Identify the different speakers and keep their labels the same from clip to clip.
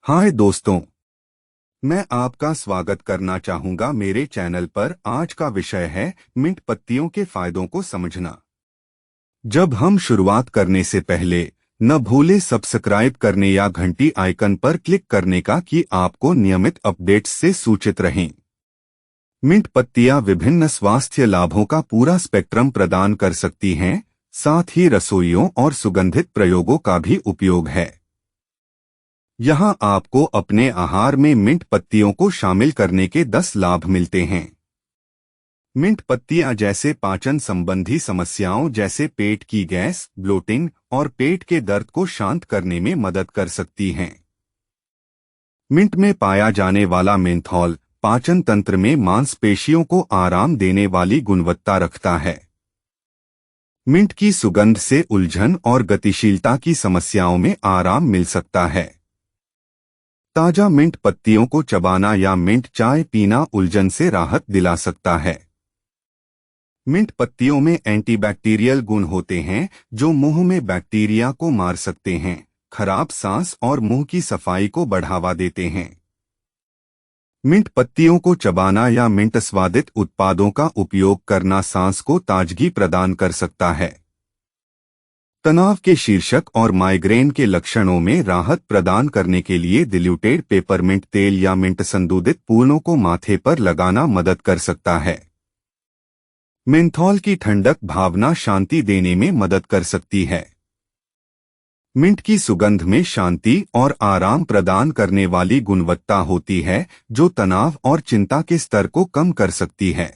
Speaker 1: हाय दोस्तों, मैं आपका स्वागत करना चाहूंगा मेरे चैनल पर। आज का विषय है मिंट पत्तियों के फायदों को समझना। जब हम शुरुआत करने से पहले न भूले सब्सक्राइब करने या घंटी आइकन पर क्लिक करने का कि आपको नियमित अपडेट्स से सूचित रहें। मिंट पत्तियां विभिन्न स्वास्थ्य लाभों का पूरा स्पेक्ट्रम प्रदान कर सकती हैं, साथ ही रसोइयों और सुगंधित प्रयोगों का भी उपयोग है। यहाँ आपको अपने आहार में मिंट पत्तियों को शामिल करने के 10 लाभ मिलते हैं। मिंट पत्तियां जैसे पाचन संबंधी समस्याओं जैसे पेट की गैस, ब्लोटिंग और पेट के दर्द को शांत करने में मदद कर सकती हैं। मिंट में पाया जाने वाला मेंथॉल पाचन तंत्र में मांसपेशियों को आराम देने वाली गुणवत्ता रखता है। मिंट की सुगंध से उलझन और गतिशीलता की समस्याओं में आराम मिल सकता है। ताजा मिंट पत्तियों को चबाना या मिंट चाय पीना उलझन से राहत दिला सकता है। मिंट पत्तियों में एंटीबैक्टीरियल गुण होते हैं जो मुंह में बैक्टीरिया को मार सकते हैं, खराब सांस और मुंह की सफाई को बढ़ावा देते हैं। मिंट पत्तियों को चबाना या मिंट स्वादित उत्पादों का उपयोग करना सांस को ताजगी प्रदान कर सकता है। तनाव के शीर्षक और माइग्रेन के लक्षणों में राहत प्रदान करने के लिए दिल्यूटेड पेपरमिंट तेल या मिंट संदूदित पूर्णों को माथे पर लगाना मदद कर सकता है। मेंथॉल की ठंडक भावना शांति देने में मदद कर सकती है। मिंट की सुगंध में शांति और आराम प्रदान करने वाली गुणवत्ता होती है जो तनाव और चिंता के स्तर को कम कर सकती है।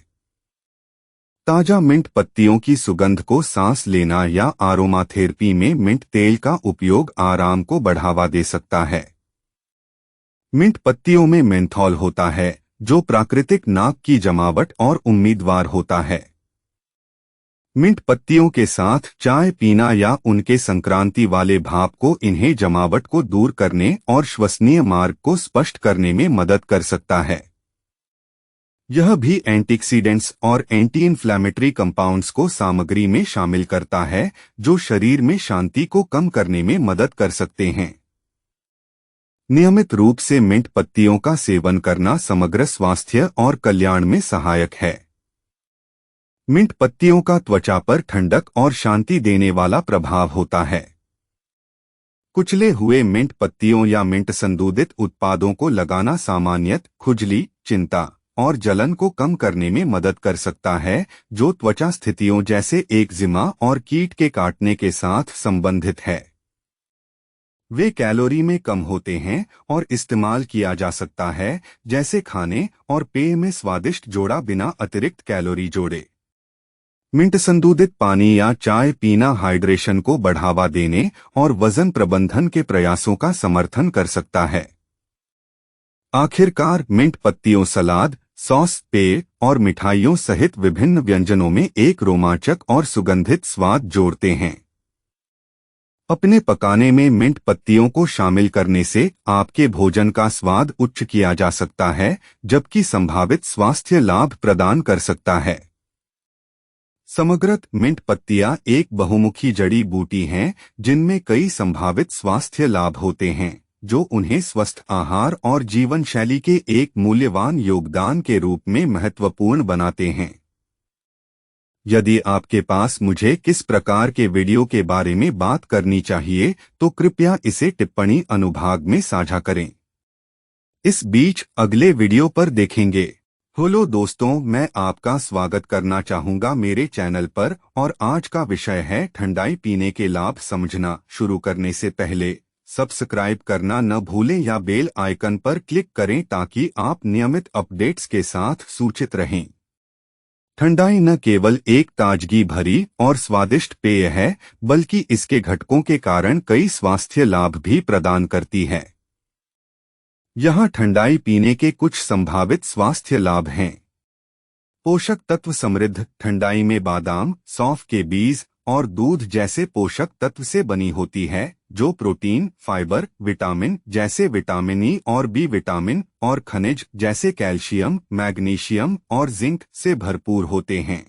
Speaker 1: ताजा मिंट पत्तियों की सुगंध को सांस लेना या आरोमाथेरेपी में मिंट तेल का उपयोग आराम को बढ़ावा दे सकता है। मिंट पत्तियों में मेंथॉल होता है जो प्राकृतिक नाक की जमावट और उम्मीदवार होता है। मिंट पत्तियों के साथ चाय पीना या उनके संक्रांति वाले भाप को इन्हें जमावट को दूर करने और श्वसनीय मार्ग को स्पष्ट करने में मदद कर सकता है। यह भी एंटीऑक्सीडेंट्स और एंटी इन्फ्लेमेटरी कंपाउंड्स को सामग्री में शामिल करता है जो शरीर में शांति को कम करने में मदद कर सकते हैं। नियमित रूप से मिंट पत्तियों का सेवन करना समग्र स्वास्थ्य और कल्याण में सहायक है। मिंट पत्तियों का त्वचा पर ठंडक और शांति देने वाला प्रभाव होता है। कुचले हुए मिंट पत्तियों या मिंट संदूदित उत्पादों को लगाना सामान्यतः खुजली, चिंता और जलन को कम करने में मदद कर सकता है जो त्वचा स्थितियों जैसे एक्जिमा और कीट के काटने के साथ संबंधित है। वे कैलोरी में कम होते हैं और इस्तेमाल किया जा सकता है जैसे खाने और पेय में स्वादिष्ट जोड़ा बिना अतिरिक्त कैलोरी जोड़े। मिंट संदूदित पानी या चाय पीना हाइड्रेशन को बढ़ावा देने और वजन प्रबंधन के प्रयासों का समर्थन कर सकता है। आखिरकार मिंट पत्तियों सलाद, सॉस, पेय और मिठाइयों सहित विभिन्न व्यंजनों में एक रोमांचक और सुगंधित स्वाद जोड़ते हैं। अपने पकाने में मिंट पत्तियों को शामिल करने से आपके भोजन का स्वाद उच्च किया जा सकता है जबकि संभावित स्वास्थ्य लाभ प्रदान कर सकता है। समग्रतः मिंट पत्तियां एक बहुमुखी जड़ी बूटी हैं जिनमें कई संभावित स्वास्थ्य लाभ होते हैं जो उन्हें स्वस्थ आहार और जीवन शैली के एक मूल्यवान योगदान के रूप में महत्वपूर्ण बनाते हैं। यदि आपके पास मुझे किस प्रकार के वीडियो के बारे में बात करनी चाहिए तो कृपया इसे टिप्पणी अनुभाग में साझा करें। इस बीच अगले वीडियो पर देखेंगे। हेलो दोस्तों, मैं आपका स्वागत करना चाहूंगा मेरे चैनल पर और आज का विषय है ठंडाई पीने के लाभ समझना। शुरू करने से पहले सब्सक्राइब करना न भूलें या बेल आइकन पर क्लिक करें ताकि आप नियमित अपडेट्स के साथ सूचित रहें। ठंडाई न केवल एक ताजगी भरी और स्वादिष्ट पेय है बल्कि इसके घटकों के कारण कई स्वास्थ्य लाभ भी प्रदान करती है। यहाँ ठंडाई पीने के कुछ संभावित स्वास्थ्य लाभ हैं। पोषक तत्व समृद्ध ठंडाई में बादाम, सौंफ के बीज और दूध जैसे पोषक तत्व से बनी होती है जो प्रोटीन, फाइबर, विटामिन जैसे विटामिन ई और बी विटामिन और खनिज जैसे कैल्शियम, मैग्नीशियम और जिंक से भरपूर होते हैं।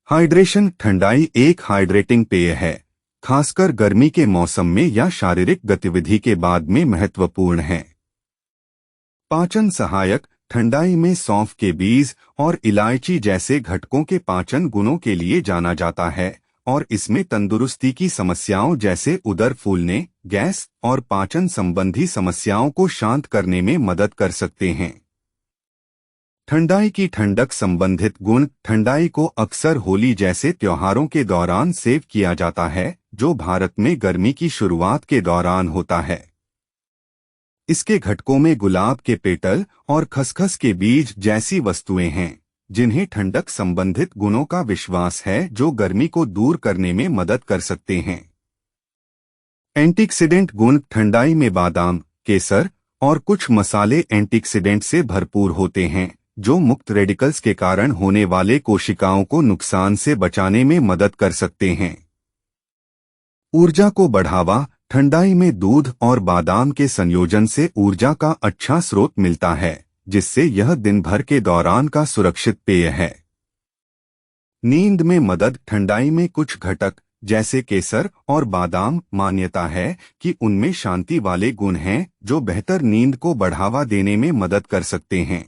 Speaker 1: हाइड्रेशन ठंडाई एक हाइड्रेटिंग पेय है खासकर गर्मी के मौसम में या शारीरिक गतिविधि के बाद में महत्वपूर्ण है। पाचन सहायक ठंडाई में सौंफ के बीज और इलायची जैसे घटकों के पाचन गुणों के लिए जाना जाता है और इसमें तंदुरुस्ती की समस्याओं जैसे उदर फूलने, गैस और पाचन संबंधी समस्याओं को शांत करने में मदद कर सकते हैं। ठंडाई की ठंडक संबंधित गुण ठंडाई को अक्सर होली जैसे त्योहारों के दौरान सेव किया जाता है, जो भारत में गर्मी की शुरुआत के दौरान होता है। इसके घटकों में गुलाब के पेटल और खसखस के बीज जैसी वस्तुएं हैं, जिन्हें ठंडक संबंधित गुणों का विश्वास है जो गर्मी को दूर करने में मदद कर सकते हैं। एंटीऑक्सीडेंट गुण ठंडाई में बादाम, केसर और कुछ मसाले एंटीऑक्सीडेंट से भरपूर होते हैं, जो मुक्त रेडिकल्स के कारण होने वाले कोशिकाओं को नुकसान से बचाने में मदद कर सकते हैं। ऊर्जा को बढ़ावा ठंडाई में दूध और बादाम के संयोजन से ऊर्जा का अच्छा स्रोत मिलता है, जिससे यह दिन भर के दौरान का सुरक्षित पेय है। नींद में मदद ठंडाई में कुछ घटक जैसे केसर और बादाम मान्यता है कि उनमें शांति वाले गुण हैं जो बेहतर नींद को बढ़ावा देने में मदद कर सकते हैं।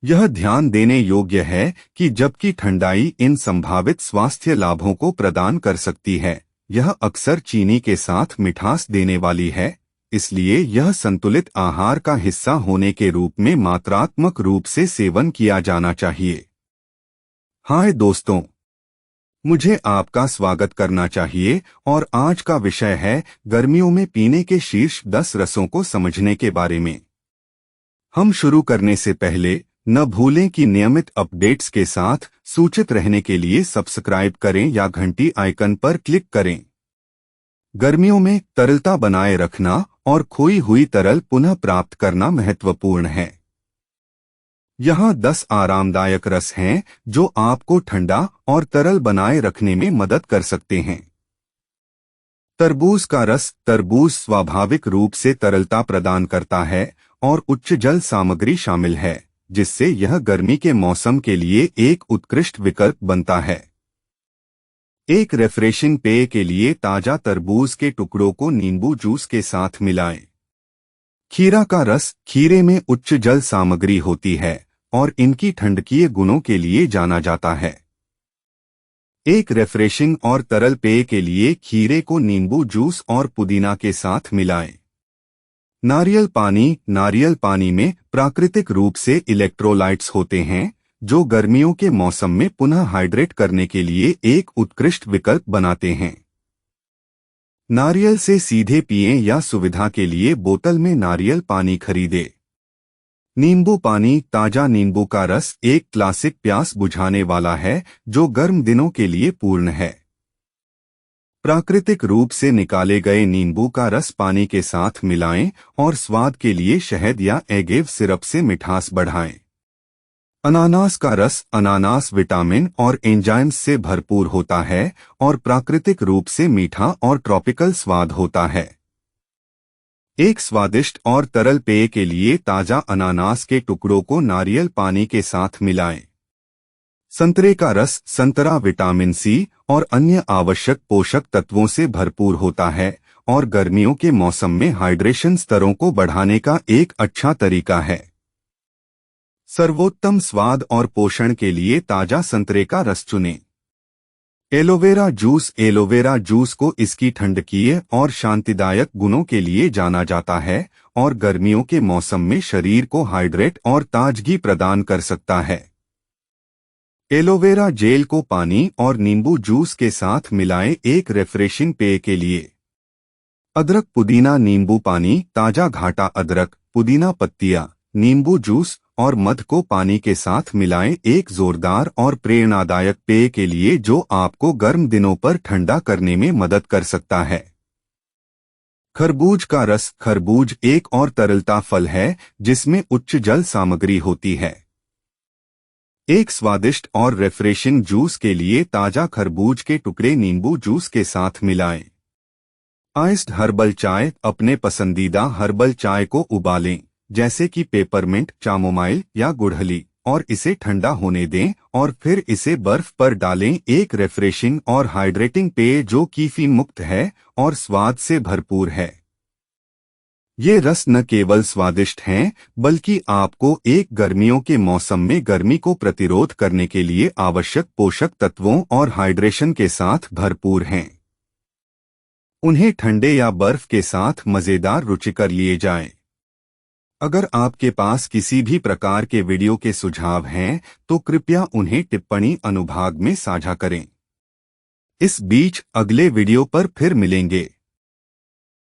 Speaker 1: यह ध्यान देने योग्य है कि जबकि ठंडाई इन संभावित स्वास्थ्य लाभों को प्रदान कर सकती है, यह अक्सर चीनी के साथ मिठास देने वाली है, इसलिए यह संतुलित आहार का हिस्सा होने के रूप में मात्रात्मक रूप से सेवन किया जाना चाहिए। हाय दोस्तों, मुझे आपका स्वागत करना चाहिए और आज का विषय है गर्मियों में पीने के शीर्ष 10 रसों को समझने के बारे में। हम शुरू करने से पहले न भूलें कि नियमित अपडेट्स के साथ सूचित रहने के लिए सब्सक्राइब करें या घंटी आइकन पर क्लिक करें। गर्मियों में तरलता बनाए रखना और खोई हुई तरल पुनः प्राप्त करना महत्वपूर्ण है। यहाँ 10 आरामदायक रस हैं जो आपको ठंडा और तरल बनाए रखने में मदद कर सकते हैं। तरबूज का रस तरबूज स्वाभाविक रूप से तरलता प्रदान करता है और उच्च जल सामग्री शामिल है, जिससे यह गर्मी के मौसम के लिए एक उत्कृष्ट विकल्प बनता है। एक रिफ्रेशिंग पेय के लिए ताजा तरबूज के टुकड़ों को नींबू जूस के साथ मिलाएं। खीरा का रस खीरे में उच्च जल सामग्री होती है और इनकी ठंडकीय गुणों के लिए जाना जाता है। एक रिफ्रेशिंग और तरल पेय के लिए खीरे को नींबू जूस और पुदीना के साथ मिलाएं। नारियल पानी में प्राकृतिक रूप से इलेक्ट्रोलाइट्स होते हैं, जो गर्मियों के मौसम में पुनः हाइड्रेट करने के लिए एक उत्कृष्ट विकल्प बनाते हैं। नारियल से सीधे पिएं या सुविधा के लिए बोतल में नारियल पानी खरीदें। नींबू पानी ताजा नींबू का रस एक क्लासिक प्यास बुझाने वाला है जो गर्म दिनों के लिए पूर्ण है। प्राकृतिक रूप से निकाले गए नींबू का रस पानी के साथ मिलाएं और स्वाद के लिए शहद या एगेव सिरप से मिठास बढ़ाएं। अनानास का रस अनानास विटामिन और एंजाइम्स से भरपूर होता है और प्राकृतिक रूप से मीठा और ट्रॉपिकल स्वाद होता है। एक स्वादिष्ट और तरल पेय के लिए ताजा अनानास के टुकड़ों को नारियल पानी के साथ मिलाएं। संतरे का रस संतरा विटामिन सी और अन्य आवश्यक पोषक तत्वों से भरपूर होता है और गर्मियों के मौसम में हाइड्रेशन स्तरों को बढ़ाने का एक अच्छा तरीका है। सर्वोत्तम स्वाद और पोषण के लिए ताजा संतरे का रस चुनें। एलोवेरा जूस को इसकी ठंडकीय और शांतिदायक गुणों के लिए जाना जाता है और गर्मियों के मौसम में शरीर को हाइड्रेट और ताजगी प्रदान कर सकता है। एलोवेरा जेल को पानी और नींबू जूस के साथ मिलाएं एक रिफ्रेशिंग पेय के लिए। अदरक पुदीना नींबू पानी ताजा घाटा अदरक, पुदीना पत्तियां, नींबू जूस और मध को पानी के साथ मिलाएं एक जोरदार और प्रेरणादायक पेय के लिए जो आपको गर्म दिनों पर ठंडा करने में मदद कर सकता है। खरबूज का रस खरबूज एक और तरलता फल है जिसमें उच्च जल सामग्री होती है। एक स्वादिष्ट और रिफ्रेशिंग जूस के लिए ताजा खरबूज के टुकड़े नींबू जूस के साथ मिलाएं। आइस्ड हर्बल चाय अपने पसंदीदा हर्बल चाय को उबालें, जैसे कि पेपरमिंट, चामोमाइल या गुड़हली, और इसे ठंडा होने दें और फिर इसे बर्फ पर डालें। एक रिफ्रेशिंग और हाइड्रेटिंग पेय जो कैफीन मुक्त है और स्वाद से भरपूर है। ये रस न केवल स्वादिष्ट हैं बल्कि आपको एक गर्मियों के मौसम में गर्मी को प्रतिरोध करने के लिए आवश्यक पोषक तत्वों और हाइड्रेशन के साथ भरपूर हैं। उन्हें ठंडे या बर्फ के साथ मज़ेदार रुचिकर लिए जाएं। अगर आपके पास किसी भी प्रकार के वीडियो के सुझाव हैं तो कृपया उन्हें टिप्पणी अनुभाग में साझा करें। इस बीच अगले वीडियो पर फिर मिलेंगे।